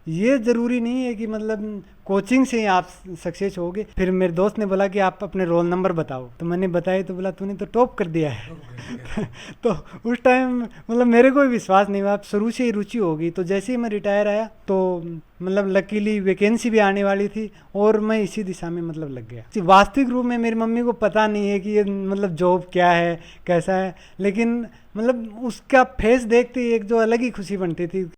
ये ज़रूरी नहीं है कि मतलब कोचिंग से ही आप सक्सेस होगे। फिर मेरे दोस्त ने बोला कि आप अपने रोल नंबर बताओ, तो मैंने बताया तो बोला तूने तो टॉप कर दिया है। तो उस टाइम मतलब मेरे को भी विश्वास नहीं हुआ। अब शुरू से ही रुचि होगी, तो जैसे ही मैं रिटायर आया तो मतलब लकीली वैकेंसी भी आने वाली थी और मैं इसी दिशा में मतलब लग गया। वास्तविक रूप में मेरी मम्मी को पता नहीं है कि ये मतलब जॉब क्या है, कैसा है, लेकिन मतलब उसका फेस देखते ही एक जो अलग ही खुशी बनती थी।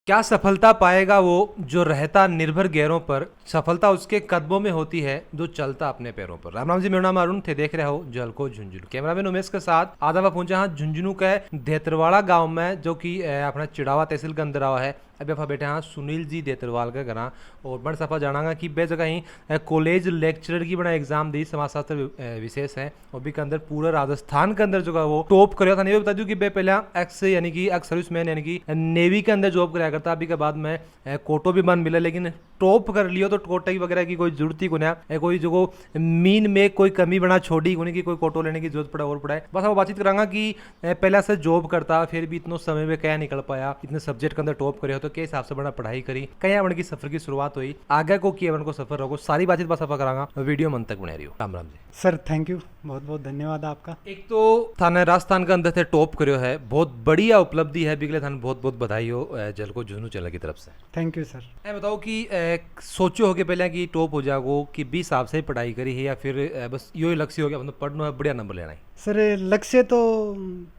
क्या सफलता पाएगा वो जो रहता निर्भर गैरों पर, सफलता उसके कदमों में होती है जो चलता अपने पैरों पर। राम राम जी, मेरा नाम अरुण थे, देख रहे हो जलको झुंझुनू। कैमरामैन उमेश के साथ आधा पहुंचा हाँ झुंझुनू के देतरवाड़ा गांव में, जो कि अपना चिड़ावा तहसील के अंदर आवा है। अभी आप बैठे हाँ सुनील जी देतरवाल के घर, और बड़ सफा जानागा कि बे जगह ही कॉलेज लेक्चरर की बड़ा एग्जाम दी, समाजशास्त्र विशेष है, और भी के अंदर पूरा राजस्थान के अंदर जो है वो टॉप कराया था। नहीं बता दूं कि बे पहले एक्स यानी कि एक्स सर्विसमैन यानी कि नेवी के अंदर जॉब कराया करता। अभी के बाद में कोटो भी बंद मिला, लेकिन टॉप कर लियो तो कोटा वगैरह की कोई जरूरत ही को नहीं, कोई जो मीन में कोई कमी बना छोड़ी कोनी की कोई कोटो लेने की जरूरत पड़ा और पड़ा है। बस हम बातचीत करांगा कि पहले से जॉब करता, फिर भी इतने समय में क्या निकल पाया, इतने सब्जेक्ट के अंदर टॉप करे हो तो के हिसाब से बड़ा पढ़ाई करी, कहीं बन की सफर की शुरुआत हुई, आगे को किया बन को सफर रहो, सारी बातचीत बस सफर करांगा। वीडियो मन तक बना रही हो। Ram Ram ji sir, thank you, बहुत बहुत धन्यवाद आपका। एक तो थाने राजस्थान के अंदर थे टॉप करो है, बहुत बढ़िया उपलब्धि है, बिगले थाने बहुत बहुत बधाई हो जल को झुंझुनू चैनल की तरफ से। Thank you sir. मैं बताओ कि सोचो हो के पहले कि टॉप हो जाओ कि 20 हिसाब से पढ़ाई करी है, या फिर बस यो ही लक्ष्य हो गया मतलब पढ़ना है, बढ़िया नंबर लेना है? सर लक्ष्य तो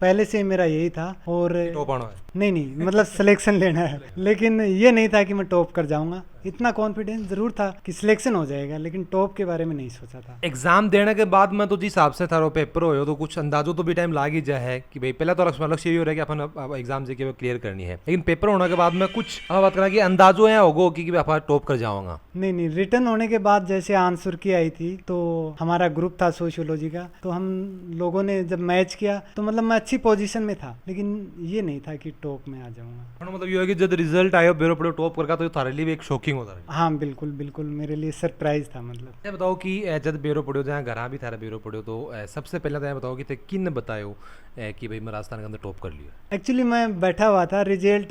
पहले से मेरा यही था, और टॉप आना है? नहीं मतलब सिलेक्शन लेना है, लेकिन ये नहीं था कि मैं टॉप कर जाऊंगा। इतना कॉन्फिडेंस जरूर था कि सिलेक्शन हो जाएगा, लेकिन टॉप के बारे में नहीं सोचा था। एग्जाम देने के बाद में तो जिस हिसाब से थारो पेपर हो तो कुछ अंदाजों तो भी टाइम लाग ही जाए है कि भाई पहले तो लक्ष्य ये हो रहा है कि अपन एग्जाम से क्लियर करनी है, लेकिन पेपर होने के बाद में कुछ बात करना कि अंदाजों है होगो कि अपन टॉप कर जाऊंगा? नहीं, रिटर्न होने के बाद जैसे आंसर की आई थी, तो हमारा ग्रुप था सोशियोलॉजी का, तो हम लोगों ने जब मैच किया तो मतलब मैं अच्छी पोजीशन में था, लेकिन ये नहीं था कि टॉप में आ जाऊंगा। मतलब ये है कि जब रिजल्ट आयो बेरो पड़ो टॉप करका तो थारे लिए भी एक शॉकिंग होता है। हाँ बिल्कुल बिल्कुल, मेरे लिए सरप्राइज था। मतलब ये बताओ कि जब बेरो पड़ो जहाँ घर भी थारा बेरो पड़ो तो सबसे पहले तो बताओ कि किन बतायो कि भाई मैं राजस्थान के अंदर टॉप कर लिया? एक्चुअली मैं बैठा हुआ था, रिजल्ट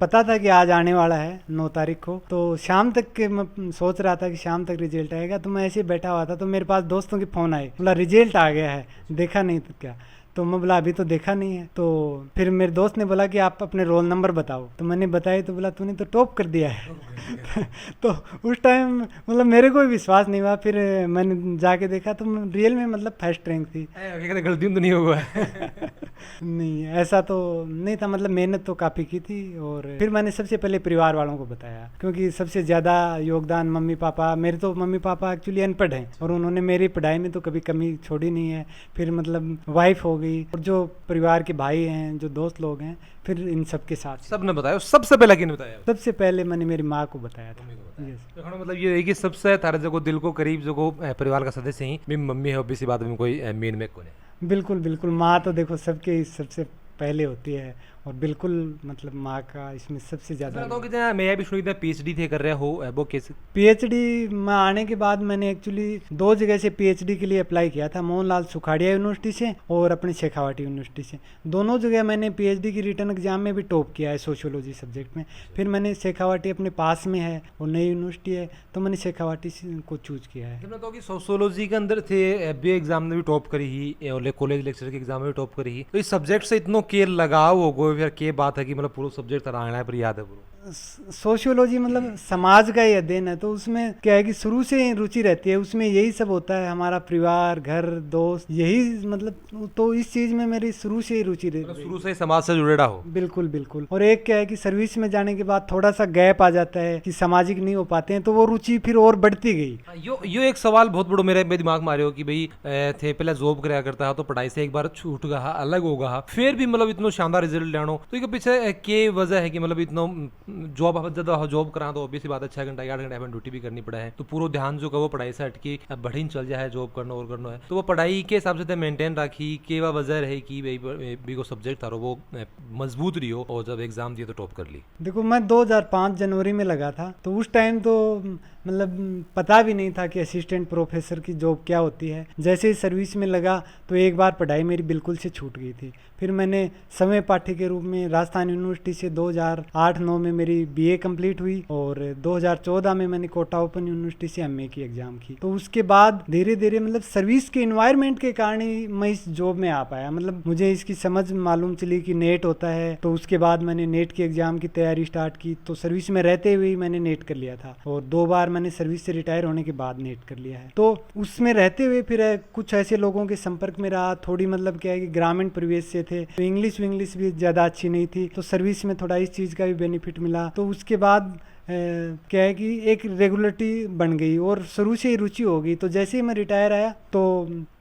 पता था कि आज आने वाला है 9 तारीख को, तो शाम तक के मैं सोच रहा था कि शाम तक रिजल्ट आएगा, तो मैं ऐसे ही बैठा हुआ था, तो मेरे पास दोस्तों के फ़ोन आए, बोला रिजल्ट आ गया है, देखा नहीं तो क्या? तो मैं बोला अभी तो देखा नहीं है। तो फिर मेरे दोस्त ने बोला कि आप अपने रोल नंबर बताओ, तो मैंने बताया तो बोला तूने तो टॉप कर दिया है। तो उस टाइम मतलब मेरे को भी विश्वास नहीं हुआ। फिर मैंने जाके देखा तो रियल में मतलब फर्स्ट रैंक थी। गलती तो नहीं होगा? नहीं, ऐसा तो नहीं था, मतलब मेहनत तो काफ़ी की थी। और फिर मैंने सबसे पहले परिवार वालों को बताया, क्योंकि सबसे ज़्यादा योगदान मम्मी पापा, मेरे तो मम्मी पापा एक्चुअली अनपढ़ हैं और उन्होंने मेरी पढ़ाई में तो कभी कमी छोड़ी नहीं है। फिर मतलब वाइफ हो गई, और जो परिवार के भाई हैं, जो दोस्त लोग हैं, फिर इन सब के साथ सब ने बताया। सबसे पहले किन बताया? सबसे पहले मैंने मेरी माँ को बताया था। तो मतलब ये है कि सबसे तारे जो दिल को करीब जो परिवार का सदस्य ही मेरी मम्मी है, ऑब्वियसली बात में कोई मीन में कौन है? बिल्कुल बिल्कुल, माँ तो देखो सबके सबसे पहले होती है, और बिल्कुल मतलब माँ का इसमें सबसे ज़्यादा। मैं भी सुनी था पीएचडी थे कर रहे हो वो कैसे? पीएचडी में आने के बाद मैंने एक्चुअली 2 जगह से पीएचडी के लिए अप्लाई किया था, मोहनलाल सुखाड़िया यूनिवर्सिटी से और अपने शेखावाटी यूनिवर्सिटी से। दोनों जगह मैंने पीएचडी की रिटर्न एग्जाम में भी टॉप किया है सोशियोलॉजी सब्जेक्ट में। फिर मैंने शेखावाटी अपने पास में है और नई यूनिवर्सिटी है, तो मैंने शेखावाटी को चूज किया है। तो कि सोशियोलॉजी के अंदर थे, बीए एग्जाम में भी टॉप करी ही और कॉलेज लेक्चर के एग्जाम में भी टॉप करी ही, तो इस सब्जेक्ट से इतना केयर लगाव हो गो फिर के बात है कि मतलब पूरा सब्जेक्ट आना है पर याद है पूरा? सोशियोलॉजी मतलब समाज का ही अध्ययन है, तो उसमें क्या है कि शुरू से ही रुचि रहती है, उसमें यही सब होता है, हमारा परिवार, घर, दोस्त, यही मतलब, तो इस चीज में मेरी शुरू से ही रुचि रहती है। शुरू से ही समाज से जुड़े रहो? बिल्कुल बिल्कुल। और एक क्या है कि सर्विस में जाने के बाद थोड़ा सा गैप आ जाता है कि सामाजिक नहीं हो पाते हैं, तो वो रुचि फिर और बढ़ती गई। यो एक सवाल बहुत बड़ो मेरे दिमाग में आ रहे हो कि भाई थे पहले जॉब कराया करता है तो पढ़ाई से एक बार छूट गया, अलग हो गया, फिर भी मतलब इतना शानदार रिजल्ट लेनो, तो इसके पीछे के वजह है कि मतलब इतना जॉब आप जब जॉब करा तो ऑब्वियसली बात है 6 घंटा 8 घंटा ड्यूटी भी करनी पड़ा है, तो पूरा ध्यान जो का वो पढ़ाई से हटके बढ़ी चल जाए, जॉब करना और करना है, तो वो पढ़ाई के हिसाब से मेंटेन रखी के वह वजह रही कि भाई भी को सब्जेक्ट था वो मजबूत रही हो, और जब एग्जाम दिए तो टॉप कर ली। देखो मैं 2005 जनवरी में लगा था, तो उस टाइम तो मतलब पता भी नहीं था कि असिस्टेंट प्रोफेसर की जॉब क्या होती है। जैसे ही सर्विस में लगा तो एक बार पढ़ाई मेरी बिल्कुल से छूट गई थी। फिर मैंने समय पाठी के रूप में राजस्थान यूनिवर्सिटी से 2008-9 में मेरी बीए कंप्लीट हुई, और 2014 में मैंने कोटा ओपन यूनिवर्सिटी से एमए की एग्जाम की। तो उसके बाद धीरे धीरे मतलब सर्विस के इन्वायरमेंट के कारण ही मैं इस जॉब में आ पाया। मतलब मुझे इसकी समझ मालूम चली कि नेट होता है, तो उसके बाद मैंने नेट की एग्जाम की तैयारी स्टार्ट की। तो सर्विस में रहते हुए मैंने नेट कर लिया था, और 2 बार मैंने सर्विस से रिटायर होने के बाद नेट कर लिया है। तो उसमें रहते हुए फिर कुछ ऐसे लोगों के संपर्क में रहा, थोड़ी मतलब क्या है कि ग्रामीण परिवेश से थे, तो इंग्लिश भी ज़्यादा अच्छी नहीं थी, तो सर्विस में थोड़ा इस चीज़ का भी बेनिफिट मिला। तो उसके बाद क्या है कि एक रेगुलरिटी बन गई और शुरू से ही रुचि हो गई। तो जैसे ही मैं रिटायर आया तो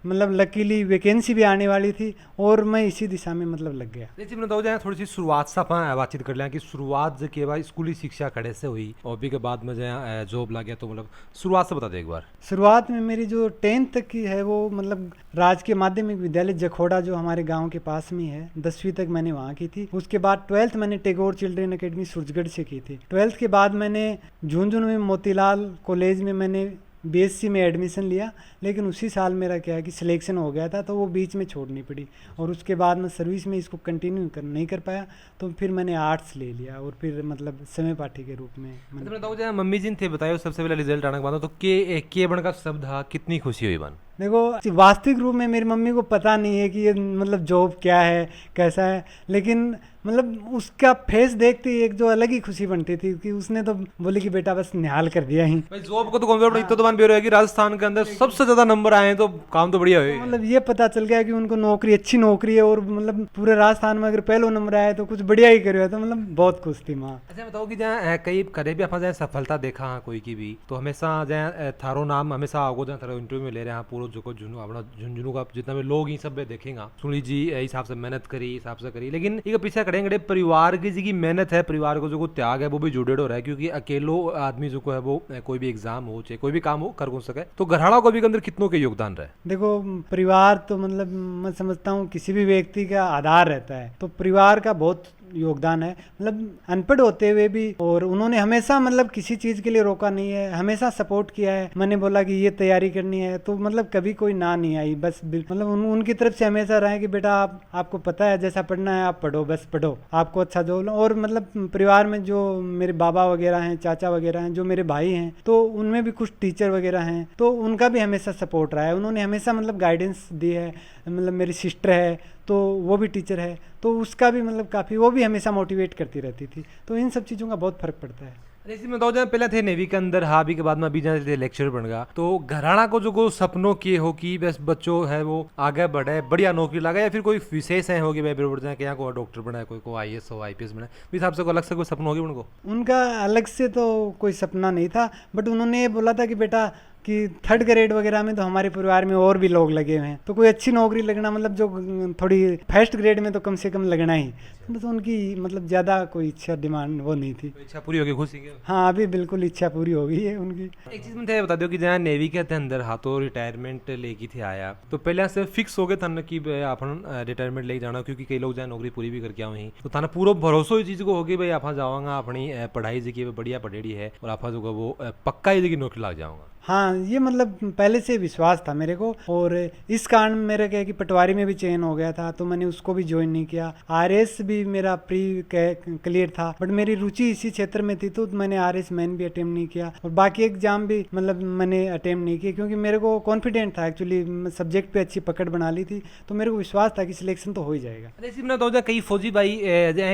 मतलब लकीली वैकेंसी भी आने वाली थी, और मैं इसी दिशा में मतलब लग गया। जैसे बताओ जाए थोड़ी सी शुरुआत से अपन बातचीत कर लें कि शुरुआत जो के बाद स्कूली शिक्षा खड़े से हुई और भी के बाद में जो जॉब लग गया, तो मतलब शुरुआत से बता दे एक बार। शुरुआत में मेरी जो 10th तक की है वो मतलब राजकीय माध्यमिक विद्यालय जखोड़ा जो हमारे गांव के पास में है, 10वीं तक मैंने वहाँ की थी। उसके बाद 12th मैंने टैगोर चिल्ड्रन एकेडमी सूरजगढ़ से की थी। 12th के बाद मैंने झुंझुनू में मोतीलाल कॉलेज में मैंने बीएससी में एडमिशन लिया, लेकिन उसी साल मेरा क्या है कि सिलेक्शन हो गया था, तो वो बीच में छोड़नी पड़ी, और उसके बाद मैं सर्विस में इसको कंटिन्यू नहीं कर पाया। तो फिर मैंने आर्ट्स ले लिया, और फिर मतलब समय पाठी के रूप में बताओ जाए मम्मी जी ने थे बताया सबसे पहले रिजल्ट आने के बाद, तो के बन का शब्द था, कितनी खुशी हुई बन? देखो वास्तविक रूप में मेरी मम्मी को पता नहीं है कि ये मतलब जॉब क्या है कैसा है, लेकिन मतलब उसका फेस देखते ही एक जो अलग ही खुशी बनती थी कि उसने तो बोली कि बेटा बस निहाल कर दिया ही। भाई जॉब को तो कॉन्फिडेंट इतना तो मान भी हो रहा है कि राजस्थान के अंदर सबसे ज्यादा नंबर आए हैं, तो काम तो बढ़िया हुए। मतलब ये पता चल गया कि उनको नौकरी अच्छी नौकरी है, और मतलब पूरे राजस्थान में अगर पहला नंबर आया तो कुछ बढ़िया ही करे, तो मतलब बहुत खुश थी माँ। अच्छा बताओ कि जहाँ कई करे भी आप जाए सफलता देखा हाँ कोई की भी, तो हमेशा जहाँ थारो नाम हमेशा आगो जहाँ थारो इंटरव्यू में ले रहे हैं पूरा जो झुंझुनू अपना झुंझुनू का जितना भी लोग ही सब देखेगा सुनी जी हिसाब से मेहनत करी हिसाब से करी, लेकिन ये पीछे खड़े परिवार की जी की मेहनत है, परिवार को जो त्याग है वो भी जुड़े हो रहा है, क्योंकि अकेलो आदमी जो है वो कोई भी एग्जाम हो चाहे कोई भी काम हो कर सके, तो घरवालों को भी अंदर कितनों के योगदान रहे? देखो परिवार तो मतलब मैं समझता हूँ किसी भी व्यक्ति का आधार रहता है, तो परिवार का बहुत योगदान है। मतलब अनपढ़ होते हुए भी, और उन्होंने हमेशा मतलब किसी चीज़ के लिए रोका नहीं है, हमेशा सपोर्ट किया है। मैंने बोला कि ये तैयारी करनी है तो मतलब कभी कोई ना नहीं आई, बस मतलब उनकी तरफ से हमेशा रहा है कि बेटा आपको पता है जैसा पढ़ना है आप पढ़ो, बस पढ़ो, आपको अच्छा जो। और मतलब परिवार में जो मेरे बाबा वगैरह हैं, चाचा वगैरह हैं, जो मेरे भाई हैं, तो उनमें भी कुछ टीचर वगैरह हैं, तो उनका भी हमेशा सपोर्ट रहा है। उन्होंने हमेशा मतलब गाइडेंस दी है। मतलब मेरी सिस्टर है तो वो भी टीचर है, तो उसका भी मतलब काफ़ी वो भी हमेशा मोटिवेट करती रहती थी। तो इन सब चीज़ों का बहुत फर्क पड़ता है। जैसे मैं बताऊँ जब पहले थे नेवी के अंदर हाँ भी के बाद में अभी जहाँ लेक्चर बन गया, तो घराना को जो सपनों किए हो कि बस बच्चों है वो आगे बढ़े बढ़िया नौकरी लगा, या फिर कोई विशेष है होगी भाई बढ़ जाए कि यहाँ को डॉक्टर बनाए, कोई को IAS हो IPS बनाए, इस हिसाब से अलग से कोई सपना होगी उनको? उनका अलग से तो कोई सपना नहीं था, बट उन्होंने ये बोला था कि बेटा कि 3rd ग्रेड वगैरह में तो हमारे परिवार में और भी लोग लगे हुए हैं, तो कोई अच्छी नौकरी लगना मतलब जो थोड़ी 1st ग्रेड में तो कम से कम लगना ही, बस उनकी मतलब ज़्यादा कोई इच्छा डिमांड वो नहीं थी। इच्छा पूरी होगी खुशी की? हाँ अभी बिल्कुल इच्छा पूरी हो गई है उनकी। एक चीज़ मुझे बता दो कि जहाँ नेवी के अंदर हाँ तो रिटायरमेंट लेके थे आया, तो पहले से फिक्स हो गए था ना कि अपन रिटायरमेंट लेके जाना, क्योंकि कई लोग जहाँ नौकरी पूरी भी करके आए तो थाना पूरा भरोसा इस चीज़ को हो गई भाई आप जाऊँगा अपनी पढ़ाई जी बढ़िया पढ़ेड़ी है और आप जो वो पक्का ही जगह नौकरी लग जाऊँगा। हाँ ये मतलब पहले से विश्वास था मेरे को, और इस कारण मेरा क्या है कि पटवारी में भी चयन हो गया था, तो मैंने उसको भी ज्वाइन नहीं किया। RS भी मेरा प्री क्लियर था, बट मेरी रुचि इसी क्षेत्र में थी, तो मैंने RS मैन भी अटेम्प्ट नहीं किया, और बाकी एग्जाम भी मतलब मैंने अटेम्प्ट नहीं किया, क्योंकि मेरे को कॉन्फिडेंट था एक्चुअली, सब्जेक्ट पे अच्छी पकड़ बना ली थी, तो मेरे को विश्वास था कि सिलेक्शन तो हो ही जाएगा। जैसे कई फौजी भाई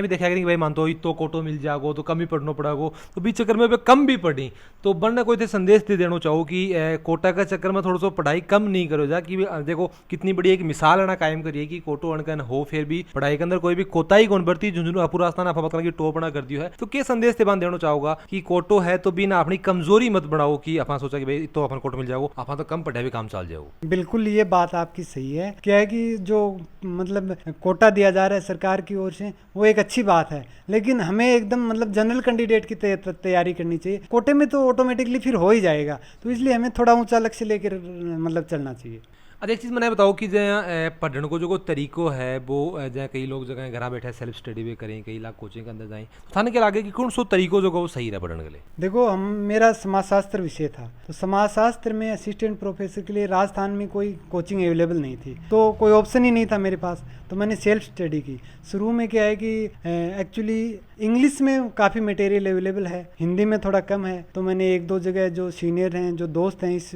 भी देखा कि भाई मानते हो तो कोटो मिल जाओ तो कम ही पढ़ना पड़ेगा, तो बीच चक्कर में कम भी पढ़ी, तो बनना कोई थे संदेश दे देना चाहो कि कोटा का चक्कर में थोड़ा सा पढ़ाई कम नहीं करो जा, कि देखो कितनी बड़ी एक मिसाल है ना कायम करिए कि कोटो अणकन हो फिर भी पढ़ाई के अंदर कोई भी कोताही कोण पड़ती झुंझुनू अपूरा स्थान आप बात की टोपना कर दियो है। तो के संदेश ते बांध देना चाहूंगा कि कोटो है तो भी ना अपनी कमजोरी मत बढ़ाओ कि अपन सोचा कि भाई तो अपन कोटो मिल जाओ, अपन तो कम पढ़े भी काम चल जाओ। बिल्कुल ये बात आपकी सही है। क्या है कि जो मतलब कोटा दिया जा रहा है सरकार की ओर से वो एक अच्छी बात है, लेकिन हमें एकदम मतलब जनरल कैंडिडेट की तैयारी करनी चाहिए। कोटे में तो ऑटोमेटिकली फिर हो ही जाएगा, तो इसलिए हमें थोड़ा ऊंचा लक्ष्य लेकर मतलब चलना चाहिए। अच्छा एक चीज़ मैंने बताओ कि जहाँ पढ़ने को जो तरीको है वो जहाँ कई लोग जगह घर बैठे सेल्फ स्टडी भी करें, कई लाख कोचिंग के अंदर जाएं, तो थाने क्या लगे कि कौन सो तरीको जो वो सही रहा पढ़ने के लिए? देखो हम मेरा समाजशास्त्र विषय था, तो समाजशास्त्र में असिस्टेंट प्रोफेसर के लिए राजस्थान में कोई कोचिंग अवेलेबल नहीं थी, तो कोई ऑप्शन ही नहीं था मेरे पास, तो मैंने सेल्फ स्टडी की। शुरू में क्या है कि एक्चुअली इंग्लिश में काफ़ी मटेरियल अवेलेबल है, हिंदी में थोड़ा कम है, तो मैंने एक दो जगह जो सीनियर हैं, जो दोस्त हैं इस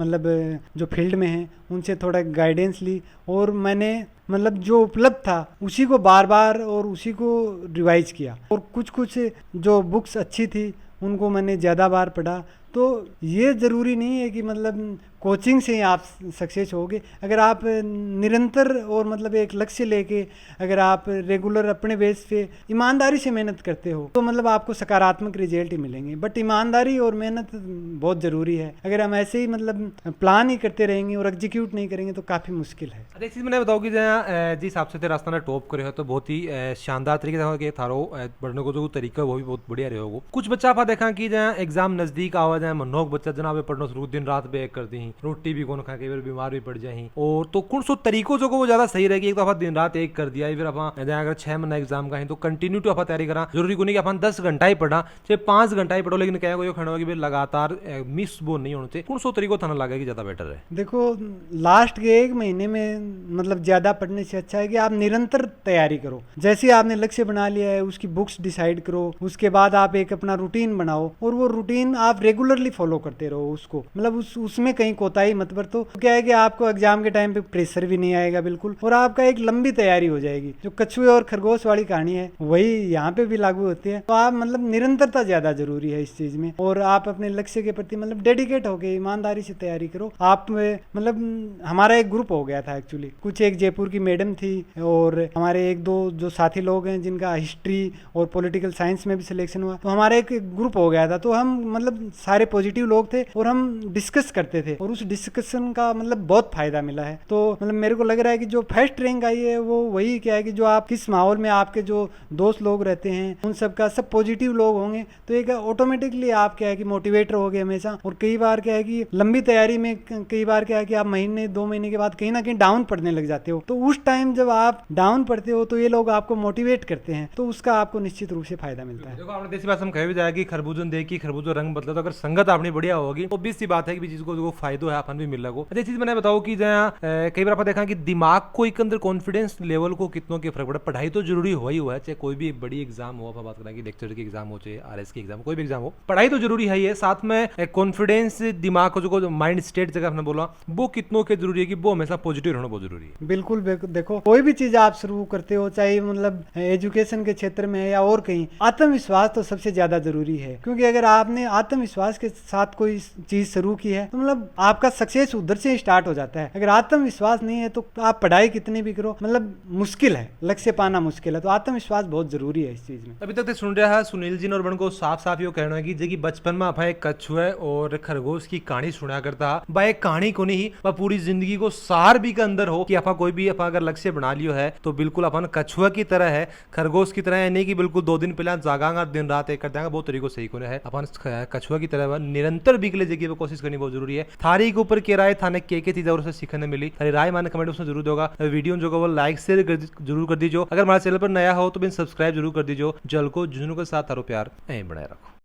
मतलब जो फील्ड में हैं, उनसे थोड़ा गाइडेंस ली और मैंने मतलब जो उपलब्ध था उसी को बार बार और उसी को रिवाइज किया, और कुछ कुछ जो बुक्स अच्छी थी उनको मैंने ज़्यादा बार पढ़ा। तो ये ज़रूरी नहीं है कि मतलब कोचिंग से ही आप सक्सेस होगे। अगर आप निरंतर और मतलब एक लक्ष्य लेके अगर आप रेगुलर अपने बेस पे ईमानदारी से मेहनत करते हो तो मतलब आपको सकारात्मक रिजल्ट ही मिलेंगे। बट ईमानदारी और मेहनत बहुत ज़रूरी है। अगर हम ऐसे ही मतलब प्लान ही करते रहेंगे और एग्जीक्यूट नहीं करेंगे तो काफ़ी मुश्किल है। अरे चीज़ मैंने बताओ कि जहाँ जिस हिसाब से रास्ता ने टॉप करे हो तो बहुत ही शानदार तरीके से थारो बढ़ने को जो तरीका है वो भी बहुत बढ़िया रहे हो। कुछ बच्चा आप देखा कि जहाँ एग्जाम नजदीक आवा जाए मनोक बच्चा जनाब पढ़ना शुरू दिन रात बेक कर दी, रोटी भी कौन खा कई बार बीमार भी पड़ जाए, और तो कौन सो तरीको जो को वो ज्यादा सही रहेगी। एक तो आप दिन रात एक कर दिया, फिर आप अगर 6 महीना एग्जाम का है तो कंटिन्यू टू आप तैयारी करा। जरूरी को नहीं कि अपन 10 घंटा ही पढ़ा, चाहे 5 घंटा ही पढ़ो, लेकिन क्या कोई खड़ा कि लगातार मिस वो नहीं होना चाहिए। कौन सो तरीको थाना लगा कि ज्यादा बेटर है? देखो लास्ट के 1 महीने में मतलब ज्यादा पढ़ने से अच्छा है कि आप निरंतर तैयारी करो। जैसे आपने लक्ष्य बना लिया है उसकी बुक्स डिसाइड करो, उसके बाद आप एक अपना रूटीन बनाओ और वो रूटीन आप रेगुलरली फॉलो करते रहो उसको, मतलब उसमें कहीं कोताही मत बरतो। तो क्या है कि आपको एग्जाम के टाइम पे प्रेशर भी नहीं आएगा बिल्कुल, और आपका एक लंबी तैयारी हो जाएगी। जो कछुए और खरगोश वाली कहानी है वही यहाँ पे भी लागू होती है। तो आप मतलब निरंतरता ज्यादा जरूरी है इस चीज में, और आप अपने लक्ष्य के प्रति मतलब डेडिकेट होके ईमानदारी से तैयारी करो। आप मतलब हमारा एक ग्रुप हो गया था एक्चुअली, कुछ एक जयपुर की मैडम थी और हमारे एक दो जो साथी लोग हैं जिनका हिस्ट्री और पॉलिटिकल साइंस में भी सिलेक्शन हुआ, तो हमारा एक ग्रुप हो गया था। तो हम मतलब सारे पॉजिटिव लोग थे और हम डिस्कस करते थे और उस डिस्कशन का मतलब बहुत फायदा मिला है। तो मतलब मेरे को लग रहा है कि जो फर्स्ट रैंक आई है वो वही क्या है कि जो आप किस माहौल में आपके जो दोस्त लोग रहते हैं उन सबका सब पॉजिटिव लोग होंगे तो एक ऑटोमेटिकली आप क्या है कि मोटिवेट रहोगे हमेशा। और कई बार क्या है कि लंबी तैयारी में कई बार क्या है कि आप महीने 2 महीने के बाद कहीं ना कहीं डाउन पड़ने लग जाते हो, तो उस टाइम जब आप डाउन पड़ते हो तो ये लोग आपको मोटिवेट करते हैं, तो उसका आपको निश्चित रूप से फायदा मिलता है। देखो आपने देसी बात हम कहे भी जाए कि खरबूजन देखी खरबूजो रंग बदला, तो अगर संगत अपनी बढ़िया होगी तो 20 सी बात है कि चीज को फायदो है अपन भी मिल लगो। अच्छा चीज मैंने बताओ कि जहाँ कई बार आप देखा कि दिमाग को एक अंदर कॉन्फिडेंस लेवल को कितनों के फर्क पड़ा। पढ़ाई तो जरूरी हो ही हुआ है, चाहे कोई भी बड़ी एग्जाम हो, आप बात करें कि लेक्चर की एग्जाम हो चाहे RS की एग्जाम, कोई भी एग्जाम हो, पढ़ाई तो जरूरी है ही है, साथ में कॉन्फिडेंस दिमाग को जो माइंड स्टेट जगह आपने बोला वो कितनों के जरूरी है कि वो हमेशा पॉजिटिव रहना बहुत जरूरी है। बिल्कुल देखो कोई भी चीज आप शुरू करते हो चाहे मतलब एजुकेशन के क्षेत्र में है या और कहीं, आत्मविश्वास तो सबसे ज्यादा जरूरी है। क्योंकि अगर आपने आत्मविश्वास के साथ कोई चीज शुरू की है तो मतलब आपका सक्सेस उधर से स्टार्ट हो जाता है। अगर आत्मविश्वास नहीं है तो आप पढ़ाई कितनी भी करो मतलब मुश्किल है, लक्ष्य पाना मुश्किल है। तो आत्मविश्वास बहुत जरूरी है इस चीज में। अभी तक सुन रहा है सुनील जी और बन को साफ साफ यो कहना है कि जगह बचपन में आप एक कछुए और खरगोश की कहानी सुना करता बा, एक कहानी को नहीं बा पूरी जिंदगी को सार भी के अंदर हो कि आप कोई भी आप अगर लक्ष्य बना लियो है तो बिल्कुल अपन कछुआ की तरह है, खरगोश की तरह है नहीं कि बिल्कुल 2 दिन पहले जागांगा दिन रात एक कर देंगे, बहुत तरीकों सही को है। अपन कछुआ की तरह निरंतर बिकले जगह कोशिश करनी बहुत जरूरी है। थारी के ऊपर के राय थाने के चीजें और सीखने मिली, थारी राय माने कमेंट उसमें जरूर होगा। वीडियो जो वो लाइक शेयर जरूर कर दीजिए। अगर हमारे चैनल पर नया हो तो भी सब्सक्राइब जरूर कर दीजिए। जल को झुंझुनू के साथ थारो प्यार बनाए रखो।